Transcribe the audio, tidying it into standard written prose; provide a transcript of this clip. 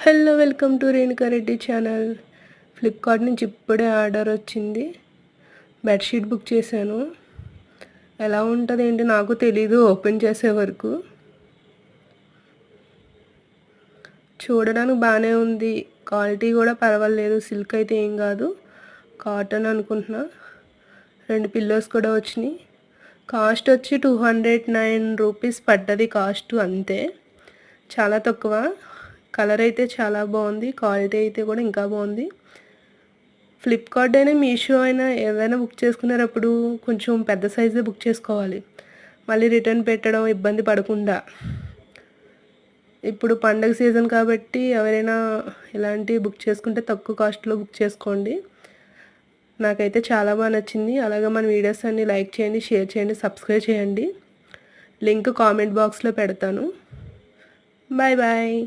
Hello welcome to Renuka Reddy channel. Flipkart నుంచి ఇప్పుడే order వచ్చింది. బెడ్షీట్ బుక్ చేశాను. ఎలా ఉంటుంది ఏంటి నాకు తెలీదు ఓపెన్ చేసే వరకు. చూడడానికి బాగానే ఉంది, క్వాలిటీ కూడా పర్వాలేదు. సిల్క్ అయితే ఏం కాదు, కాటన్ అనుకుంటున్నా. 2 పిల్లోస్ కూడా వచ్చినాయి. కాస్ట్ వచ్చి 209 రూపీస్ పడ్డది కాస్ట్, అంతే, చాలా తక్కువ. కలర్ అయితే చాలా బాగుంది, క్వాలిటీ అయితే కూడా ఇంకా బాగుంది. ఫ్లిప్కార్ట్ అయినా మీషో అయినా ఏదైనా బుక్ చేసుకునేటప్పుడు కొంచెం పెద్ద సైజే బుక్ చేసుకోవాలి, మళ్ళీ రిటర్న్ పెట్టడం ఇబ్బంది పడకుండా. ఇప్పుడు పండగ సీజన్ కాబట్టి ఎవరైనా ఇలాంటివి బుక్ చేసుకుంటే తక్కువ కాస్ట్లో బుక్ చేసుకోండి. నాకైతే చాలా బాగా నచ్చింది. అలాగే మన వీడియోస్ అన్ని లైక్ చేయండి, షేర్ చేయండి, సబ్స్క్రైబ్ చేయండి. లింక్ కామెంట్ బాక్స్లో పెడతాను. Bye bye.